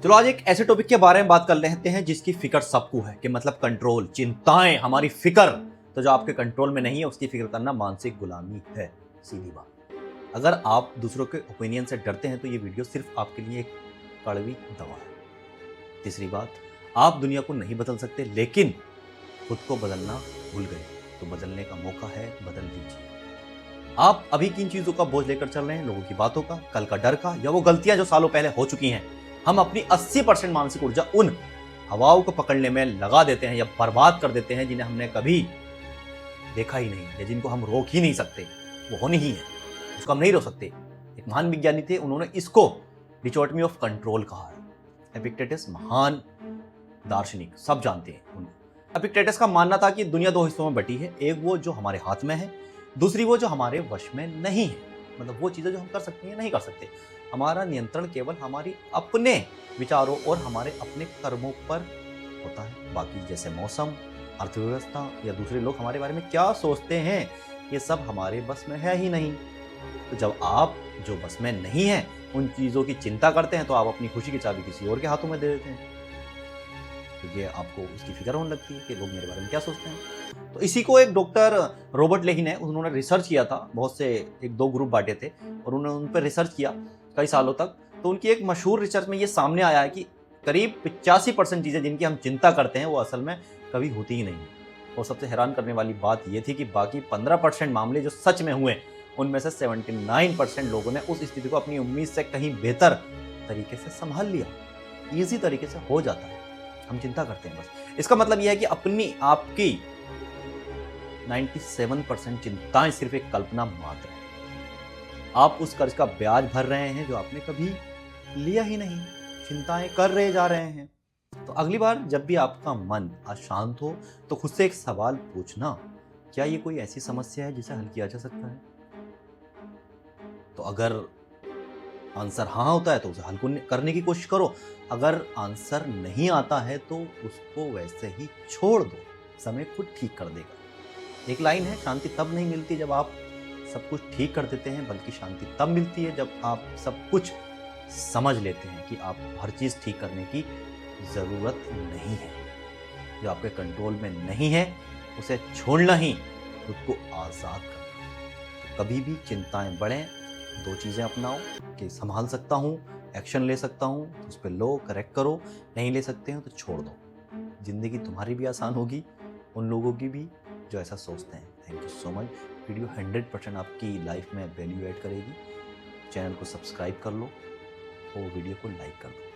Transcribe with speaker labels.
Speaker 1: चलो आज एक ऐसे टॉपिक के बारे में बात कर लेते हैं जिसकी फिक्र सबको है, कि मतलब कंट्रोल, चिंताएं, हमारी फिक्र। तो जो आपके कंट्रोल में नहीं है उसकी फिक्र करना मानसिक गुलामी है, सीधी बात। अगर आप दूसरों के ओपिनियन से डरते हैं तो ये वीडियो सिर्फ आपके लिए एक कड़वी दवा है। तीसरी बात, आप दुनिया को नहीं बदल सकते, लेकिन खुद को बदलना भूल गए तो बदलने का मौका है, बदल दीजिए। आप अभी किन चीजों का बोझ लेकर चल रहे हैं? लोगों की बातों का, कल का डर का, या वो गलतियां जो सालों पहले हो चुकी हैं? हम अपनी 80% मानसिक ऊर्जा उन हवाओं को पकड़ने में लगा देते हैं या बर्बाद कर देते हैं जिन्हें हमने कभी देखा ही नहीं या जिनको हम रोक ही नहीं सकते। वो होनी ही है, उसको हम नहीं रोक सकते। एक महान विज्ञानी थे, उन्होंने इसको डिचोटमी ऑफ कंट्रोल कहा है। एपिक्टेटस महान दार्शनिक, सब जानते हैं उनको। एपिक्टेटस का मानना था कि दुनिया दो हिस्सों में बटी है, एक वो जो हमारे हाथ में है, दूसरी वो जो हमारे वश में नहीं है। मतलब वो चीजें जो हम कर सकते हैं नहीं कर सकते। हमारा नियंत्रण केवल हमारी अपने विचारों और हमारे अपने कर्मों पर होता है। बाकी जैसे मौसम, अर्थव्यवस्था या दूसरे लोग हमारे बारे में क्या सोचते हैं, ये सब हमारे बस में है ही नहीं। तो जब आप जो बस में नहीं है उन चीजों की चिंता करते हैं तो आप अपनी खुशी की चाबी किसी और के हाथों में दे देते हैं। तो ये आपको उसकी फिक्र होने लगती है कि लोग मेरे बारे में क्या सोचते हैं। तो इसी को एक डॉक्टर रॉबर्ट लेही ने, उन्होंने रिसर्च किया था, बहुत से एक दो ग्रुप बांटे थे और उन्होंने उन पर रिसर्च किया कई सालों तक। तो उनकी एक मशहूर रिसर्च में ये सामने आया है कि करीब 85% चीज़ें जिनकी हम चिंता करते हैं वो असल में कभी होती ही नहीं है। और सबसे हैरान करने वाली बात ये थी कि बाकी 15% मामले जो सच में हुए, उनमें से 79% लोगों ने उस स्थिति को अपनी उम्मीद से कहीं बेहतर तरीके से संभाल लिया। ईजी तरीके से हो जाता है, हम चिंता करते हैं बस। इसका मतलब यह है कि अपनी आपकी 97% चिंताएं सिर्फ एक कल्पना मात्र है। आप उस कर्ज का ब्याज भर रहे हैं जो आपने कभी लिया ही नहीं, चिंताएं कर रहे जा रहे हैं। तो अगली बार जब भी आपका मन अशांत हो तो खुद से एक सवाल पूछना, क्या ये कोई ऐसी समस्या है जिसे हल किया जा सकता है? तो अगर आंसर हाँ होता है तो उसे हल करने की कोशिश करो। अगर आंसर नहीं आता है तो उसको वैसे ही छोड़ दो, समय खुद ठीक कर देगा। एक लाइन है, शांति तब नहीं मिलती जब आप सब कुछ ठीक कर देते हैं, बल्कि शांति तब मिलती है जब आप सब कुछ समझ लेते हैं कि आप हर चीज़ ठीक करने की ज़रूरत नहीं है। जो आपके कंट्रोल में नहीं है उसे छोड़ना ही खुद को आज़ाद करना है। तो कभी भी चिंताएं बढ़ें, दो चीज़ें अपनाओ कि संभाल सकता हूँ, एक्शन ले सकता हूँ तो उस पर लो, करेक्ट करो। नहीं ले सकते हो तो छोड़ दो। ज़िंदगी तुम्हारी भी आसान होगी, उन लोगों की भी जो ऐसा सोचते हैं। Thank you so much. Video 100% आपकी लाइफ में वैल्यू ऐड करेगी। चैनल को सब्सक्राइब कर लो और वीडियो को लाइक कर दो।